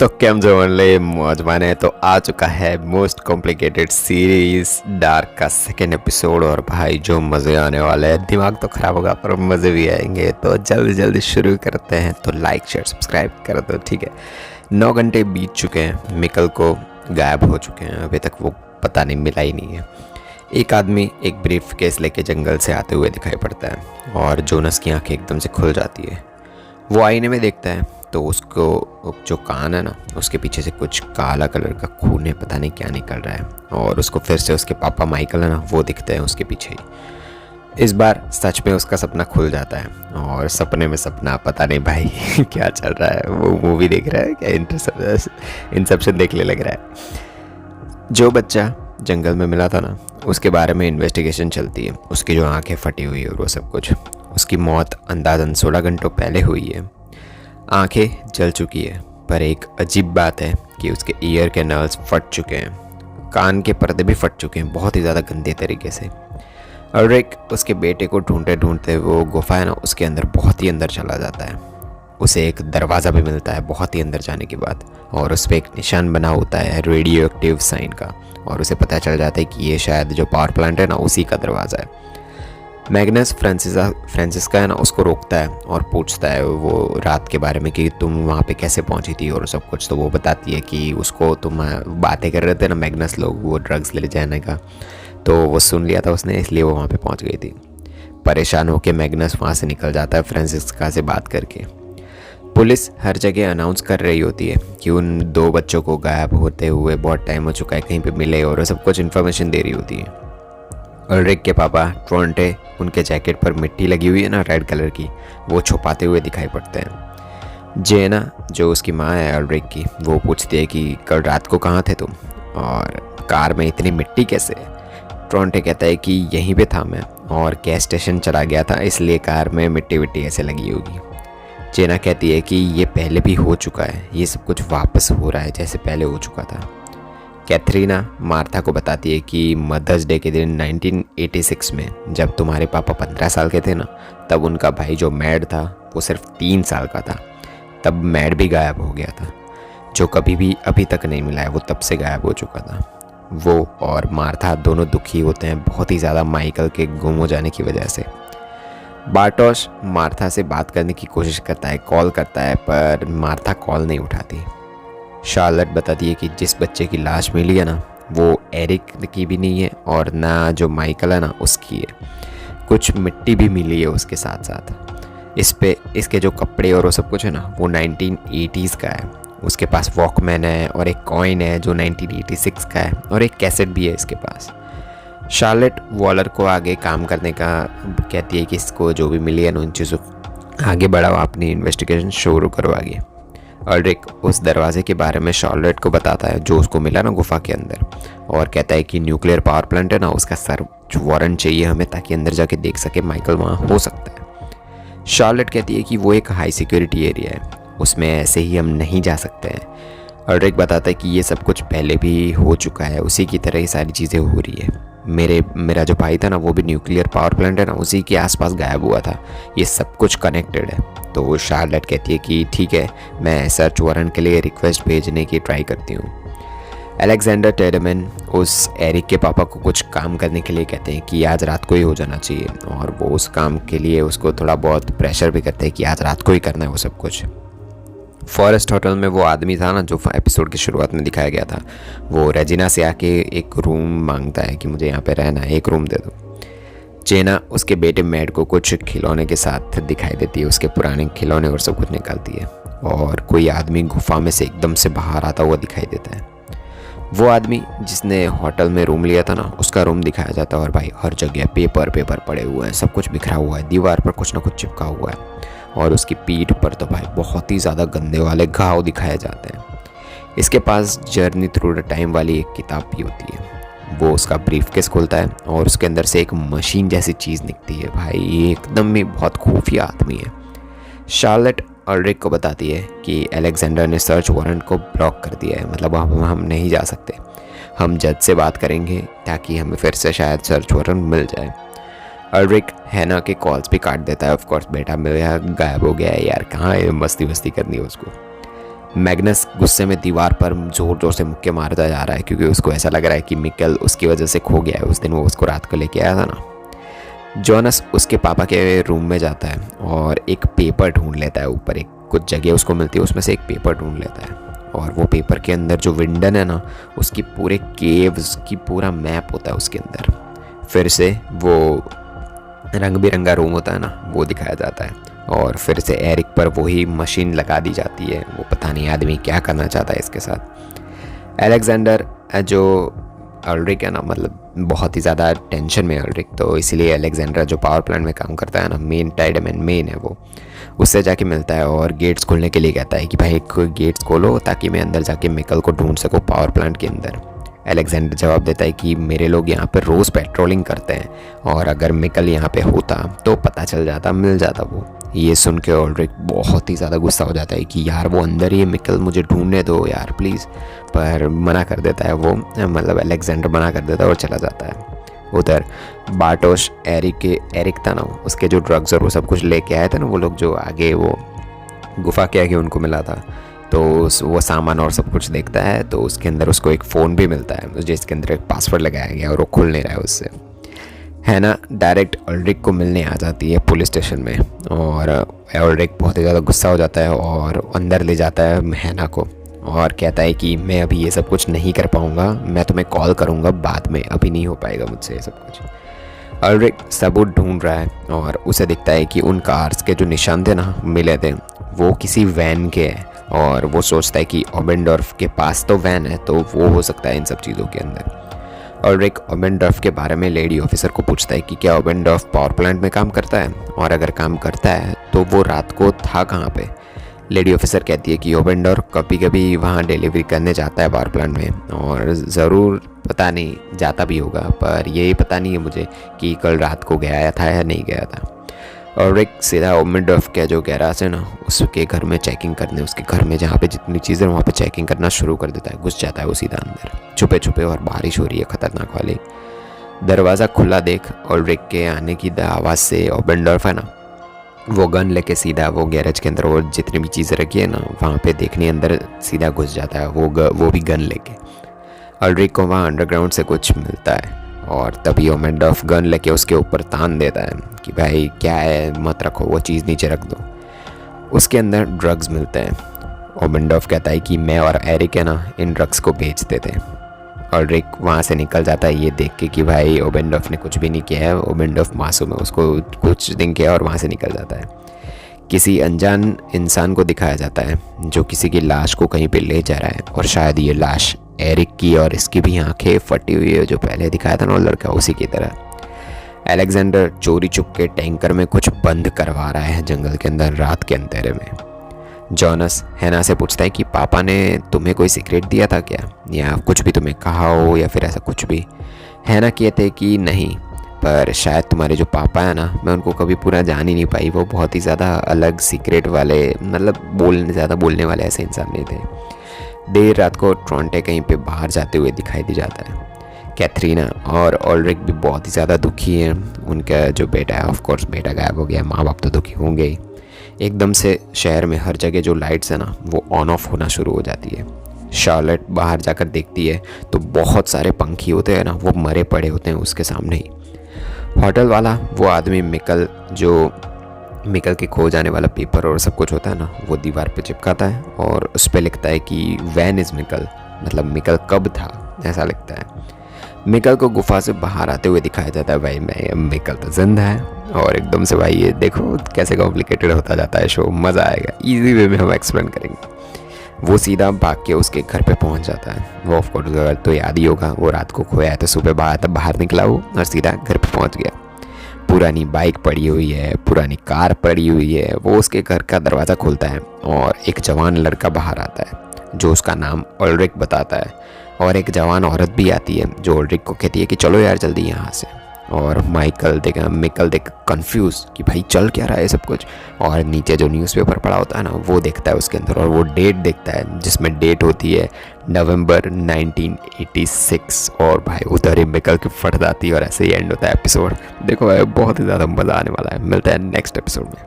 तो केम जो ले मौज माने तो आ चुका है मोस्ट कॉम्प्लिकेटेड सीरीज डार्क का सेकेंड एपिसोड। और भाई जो मज़े आने वाले हैं, दिमाग तो ख़राब होगा पर मज़े भी आएंगे। तो जल्दी जल्दी शुरू करते हैं। तो लाइक शेयर सब्सक्राइब कर दो, ठीक है। 9 घंटे बीत चुके हैं, मिकल को गायब हो चुके हैं, अभी तक वो पता नहीं मिला ही नहीं है। एक आदमी एक ब्रीफ केस लेके जंगल से आते हुए दिखाई पड़ता है और जोनस की आंखें एकदम से खुल जाती है। वो आईने में देखता है तो उसको जो कान है ना, उसके पीछे से कुछ काला कलर का खून है, पता नहीं क्या निकल रहा है। और उसको फिर से उसके पापा माइकल है ना, वो दिखते हैं उसके पीछे ही। इस बार सच में उसका सपना खुल जाता है और सपने में सपना, पता नहीं भाई क्या चल रहा है। वो मूवी देख रहा है क्या, इंसेप्शन देखने लग रहा है। जो बच्चा जंगल में मिला था ना, उसके बारे में इन्वेस्टिगेशन चलती है। उसकी जो आंखें फटी हुई है और वो सब कुछ। उसकी मौत अंदाजन 16 घंटों पहले हुई है। आंखें जल चुकी है, पर एक अजीब बात है कि उसके ईयर के नर्व्स फट चुके हैं, कान के पर्दे भी फट चुके हैं बहुत ही ज़्यादा गंदे तरीके से। अल्ड्रिक उसके बेटे को ढूंढते ढूंढते वो गुफा है ना, उसके अंदर बहुत ही अंदर चला जाता है। उसे एक दरवाज़ा भी मिलता है बहुत ही अंदर जाने के बाद, और उस पर एक निशान बना होता है रेडियो एक्टिव साइन का। और उसे पता चल जाता है कि ये शायद जो पावर प्लांट है ना, उसी का दरवाज़ा है। मैग्नस फ्रांसिस्का है ना, उसको रोकता है और पूछता है वो रात के बारे में कि तुम वहाँ पे कैसे पहुँची थी और सब कुछ। तो वो बताती है कि उसको तुम बातें कर रहे थे ना मैग्नस लोग, वो ड्रग्स ले जाने का, तो वो सुन लिया था उसने, इसलिए वो वहाँ पे पहुँच गई थी। परेशान होकर मैग्नस वहाँ से निकल जाता है फ्रांसिस्का से बात करके। पुलिस हर जगह अनाउंस कर रही होती है कि उन 2 बच्चों को गायब होते हुए बहुत टाइम हो चुका है, कहीं पे मिले, और सब कुछ इन्फॉर्मेशन दे रही होती है। अल्ड्रिक के पापा ट्रोंटे उनके जैकेट पर मिट्टी लगी हुई है ना रेड कलर की, वो छुपाते हुए दिखाई पड़ते हैं। जेना जो उसकी माँ है अल्ड्रिक की, वो पूछती है कि कल रात को कहाँ थे तुम, और कार में इतनी मिट्टी कैसे है। ट्रोंटे कहता है कि यहीं पे था मैं, और गैस स्टेशन चला गया था, इसलिए कार में मिट्टी विट्टी ऐसे लगी होगी। जेना कहती है कि ये पहले भी हो चुका है, ये सब कुछ वापस हो रहा है जैसे पहले हो चुका था। कैथरीना मार्था को बताती है कि मदर्स डे के दिन 1986 में जब तुम्हारे पापा 15 साल के थे ना, तब उनका भाई जो मैड था वो सिर्फ 3 साल का था। तब मैड भी गायब हो गया था, जो कभी भी अभी तक नहीं मिला है, वो तब से गायब हो चुका था। वो और मार्था दोनों दुखी होते हैं बहुत ही ज़्यादा माइकल के गुम हो जाने की वजह से। बार्टोश मार्था से बात करने की कोशिश करता है, कॉल करता है, पर मार्था कॉल नहीं उठाती। शार्लेट बताती है कि जिस बच्चे की लाश मिली है ना, वो एरिक की भी नहीं है और ना जो माइकल है ना उसकी है। कुछ मिट्टी भी मिली है उसके साथ साथ। इसके जो कपड़े और वो सब कुछ है ना, वो 1980s का है। उसके पास वॉकमैन है और एक कॉइन है जो 1986 का है, और एक कैसेट भी है इसके पास। शार्लेट वॉलर को आगे काम करने का कहती है कि इसको जो भी मिली है ना, उन चीज़ों आगे बढ़ाओ, अपनी इन्वेस्टिगेशन शुरू करो आगे। अल्ड्रिक उस दरवाजे के बारे में शार्लेट को बताता है जो उसको मिला ना गुफा के अंदर, और कहता है कि न्यूक्लियर पावर प्लांट है ना, उसका सर्च वारंट चाहिए हमें, ताकि अंदर जाके देख सके माइकल वहाँ हो सकता है। शार्लेट कहती है कि वो एक हाई सिक्योरिटी एरिया है, उसमें ऐसे ही हम नहीं जा सकते हैं। अल्ड्रिक बताता है कि ये सब कुछ पहले भी हो चुका है, उसी की तरह ही सारी चीज़ें हो रही है। मेरा जो भाई था ना, वो भी न्यूक्लियर पावर प्लांट है ना, उसी के आसपास गायब हुआ था, ये सब कुछ कनेक्टेड है। तो शार्लेट कहती है कि ठीक है, मैं सर्च वारंट के लिए रिक्वेस्ट भेजने की ट्राई करती हूँ। अलेक्जेंडर टेडमैन उस एरिक के पापा को कुछ काम करने के लिए कहते हैं कि आज रात को ही हो जाना चाहिए, और वो उस काम के लिए उसको थोड़ा बहुत प्रेशर भी करते हैं कि आज रात को ही करना है वो सब कुछ। फॉरेस्ट होटल में वो आदमी था ना जो एपिसोड की शुरुआत में दिखाया गया था, वो रेजिना से आके एक रूम मांगता है कि मुझे यहाँ पे रहना है, एक रूम दे दो। जेना उसके बेटे मैड को कुछ खिलौने के साथ दिखाई देती है, उसके पुराने खिलौने और सब कुछ निकालती है, और कोई आदमी गुफा में से एकदम से बाहर आता हुआ दिखाई देता है। वो आदमी जिसने होटल में रूम लिया था ना, उसका रूम दिखाया जाता है, और भाई हर जगह पेपर पड़े हुए हैं, सब कुछ बिखरा हुआ है, दीवार पर कुछ ना कुछ चिपका हुआ है, और उसकी पीठ पर तो भाई बहुत ही ज़्यादा गंदे वाले घाव दिखाए जाते हैं। इसके पास जर्नी थ्रू द टाइम वाली एक किताब भी होती है। वो उसका ब्रीफकेस खोलता है और उसके अंदर से एक मशीन जैसी चीज़ निकलती है। भाई ये एकदम ही बहुत खुफिया आदमी है। शार्लेट अल्ड्रिक को बताती है कि अलेक्जेंडर ने सर्च वारंट को ब्लॉक कर दिया है, मतलब अब हम नहीं जा सकते, हम जज से बात करेंगे ताकि हमें फिर से शायद सर्च वारंट मिल जाए। अल्ड्रिक हैना के कॉल्स भी काट देता है। ऑफ कोर्स बेटा मेरा गायब हो गया है यार, कहाँ है, मस्ती करनी है उसको। मैग्नस गुस्से में दीवार पर ज़ोर ज़ोर से मुक्के मारता जा रहा है क्योंकि उसको ऐसा लग रहा है कि मिकेल उसकी वजह से खो गया है। उस दिन वो उसको रात को लेके आया था ना। जॉनस उसके पापा के रूम में जाता है और एक पेपर ढूंढ लेता है। ऊपर एक कुछ जगह उसको मिलती है, उसमें से एक पेपर ढूंढ लेता है और वो पेपर के अंदर जो विंडन है ना, उसकी पूरे केव्स की पूरा मैप होता है उसके अंदर। फिर से वो रंग बिरंगा रूम होता है ना, वो दिखाया जाता है और फिर से एरिक पर वही मशीन लगा दी जाती है। वो पता नहीं आदमी क्या करना चाहता है इसके साथ। अलेक्जेंडर जो अल्ड्रिक है ना, मतलब बहुत ही ज़्यादा टेंशन में है अल्ड्रिक, तो इसीलिए अलेक्जेंडर जो पावर प्लांट में काम करता है ना, मेन टाइडमैन मेन है वो, उससे जाके मिलता है और गेट्स खोलने के लिए कहता है कि भाई कोई गेट्स खोलो ताकि मैं अंदर जाके मिकल को ढूंढ सकूँ पावर प्लांट के अंदर। अलेक्जेंडर जवाब देता है कि मेरे लोग यहाँ पर रोज़ पेट्रोलिंग करते हैं और अगर मिकल यहाँ पे होता तो पता चल जाता, मिल जाता वो। ये सुन के ऑल्ड्रिक बहुत ही ज़्यादा गुस्सा हो जाता है कि यार वो अंदर ही है मिकल, मुझे ढूंढने दो यार प्लीज़। पर मना कर देता है वो, मतलब अलेक्जेंडर मना कर देता है और चला जाता है। उधर बार्टोश एरिक था ना, उसके जो ड्रग्स और वो सब कुछ लेके आए थे ना वो लोग, जो आगे वो गुफा के आगे उनको मिला था, तो वो सामान और सब कुछ देखता है तो उसके अंदर उसको एक फ़ोन भी मिलता है जिसके अंदर एक पासवर्ड लगाया गया और वो खुल नहीं रहा है उससे। हैना डायरेक्ट ऑल्ड्रिक को मिलने आ जाती है पुलिस स्टेशन में और ऑल्ड्रिक बहुत ही ज़्यादा गुस्सा हो जाता है और अंदर ले जाता है हैना को और कहता है कि मैं अभी ये सब कुछ नहीं कर पाऊँगा, मैं तुम्हें कॉल करूँगा बाद में, अभी नहीं हो पाएगा मुझसे ये सब कुछ। ऑल्ड्रिक सबूत ढूंढ रहा है और उसे दिखता है कि उन कार्स के जो निशान थे ना मिले थे, वो किसी वैन के हैं और वो सोचता है कि ओबेनडॉर्फ के पास तो वैन है तो वो हो सकता है इन सब चीज़ों के अंदर। ऑल्ड्रिक ओबेनडॉर्फ के बारे में लेडी ऑफिसर को पूछता है कि क्या ओबेनडॉर्फ पावर प्लांट में काम करता है और अगर काम करता है तो वो रात को था कहाँ पे। लेडी ऑफिसर कहती है कि ओबेनडॉर्फ कभी कभी वहाँ डिलीवरी करने जाता है पावर प्लांट में और ज़रूर पता नहीं जाता भी होगा, पर यही पता नहीं है मुझे कि कल रात को गया था या नहीं गया था। और एक सीधा ओबेनडॉर्फ का जो गैराज है ना, उसके घर में चेकिंग करने, उसके घर में जहाँ पे जितनी चीज़ें वहाँ पे चेकिंग करना शुरू कर देता है। घुस जाता है वो सीधा अंदर छुपे छुपे और बारिश हो रही है ख़तरनाक वाली। दरवाज़ा खुला देख ऑल्ड्रिक के आने की आवाज़ से ओबेनडॉर्फ है ना, वो गन लेके सीधा वो गैरेज के अंदर और जितनी भी चीज़ें रखी है ना वहाँ पे देखने अंदर सीधा घुस जाता है वो भी गन लेके। ऑल्ड्रिक को वहाँ अंडरग्राउंड से कुछ मिलता है और तभी ओबेनडॉर्फ गन लेके उसके ऊपर तान देता है कि भाई क्या है, मत रखो, वो चीज़ नीचे रख दो। उसके अंदर ड्रग्स मिलते हैं। ओबेनडॉर्फ कहता है कि मैं और एरिक है ना इन ड्रग्स को बेचते थे। ऑल्ड्रिक वहाँ से निकल जाता है ये देख के कि भाई ओबेनडॉर्फ ने कुछ भी नहीं किया है, ओबेनडॉर्फ मासूम है, उसको कुछ दिन किया और वहाँ से निकल जाता है। किसी अनजान इंसान को दिखाया जाता है जो किसी की लाश को कहीं पे ले जा रहा है और शायद ये लाश एरिक की और इसकी भी आंखें फटी हुई है, जो पहले दिखाया था ना लड़का उसी की तरह। अलेक्जेंडर चोरी चुप के टैंकर में कुछ बंद करवा रहा है जंगल के अंदर रात के अंधेरे में। जॉनस हैना से पूछता है कि पापा ने तुम्हें कोई सीक्रेट दिया था क्या, या कुछ भी तुम्हें कहा हो या फिर ऐसा कुछ भी। हैना कहते कि नहीं, पर शायद तुम्हारे जो पापा है ना, मैं उनको कभी पूरा जान ही नहीं पाई, वो बहुत ही ज़्यादा अलग सीक्रेट वाले, मतलब ज़्यादा बोलने वाले ऐसे इंसान नहीं थे। देर रात को ट्रॉन्टे कहीं पे बाहर जाते हुए दिखाई दे जाता है। कैथरीना और ऑल्ड्रिक भी बहुत ही ज़्यादा दुखी हैं। उनका जो बेटा है, ऑफ कोर्स बेटा गायब हो गया, माँ बाप तो दुखी होंगे ही। एकदम से शहर में हर जगह जो लाइट्स है ना वो ऑन ऑफ होना शुरू हो जाती है। शार्लेट बाहर जाकर देखती है तो बहुत सारे पंखी होते हैं ना, वो मरे पड़े होते हैं उसके सामने ही। होटल वाला वो आदमी मिकल के खो जाने वाला पेपर और सब कुछ होता है ना, वो दीवार पे चिपकाता है और उस पर लिखता है कि वैन इज़ मिकल, मतलब मिकल कब था, ऐसा लिखता है। मिकल को गुफा से बाहर आते हुए दिखाया जाता है। भाई मैं मिकल तो जिंदा है और एकदम से भाई ये देखो कैसे कॉम्प्लिकेटेड होता जाता है शो, मज़ा आएगा, इजी वे में हम एक्सप्लेन करेंगे। वो सीधा भाग के उसके घर पे पहुंच जाता है। वो ऑफ कोर्स अगर तो याद ही होगा, वो रात को खोया है तो सुबह बाहर निकला वो और सीधा घर पे पहुंच गया। पुरानी बाइक पड़ी हुई है, पुरानी कार पड़ी हुई है। वो उसके घर का दरवाज़ा खोलता है और एक जवान लड़का बाहर आता है जो उसका नाम ऑल्ड्रिक बताता है, और एक जवान औरत भी आती है जो ऑल्ड्रिक को कहती है कि चलो यार जल्दी यहाँ से। और मिकल देख कंफ्यूज कि भाई चल क्या रहा है सब कुछ, और नीचे जो न्यूज़पेपर पड़ा होता है ना वो देखता है उसके अंदर, और वो डेट देखता है जिसमें डेट होती है नवंबर 1986। और भाई उधर ही मिकल की फट जाती है और ऐसे ही एंड होता है एपिसोड। देखो भाई बहुत ही ज़्यादा मज़ा आने वाला है। मिलता है नेक्स्ट एपिसोड में।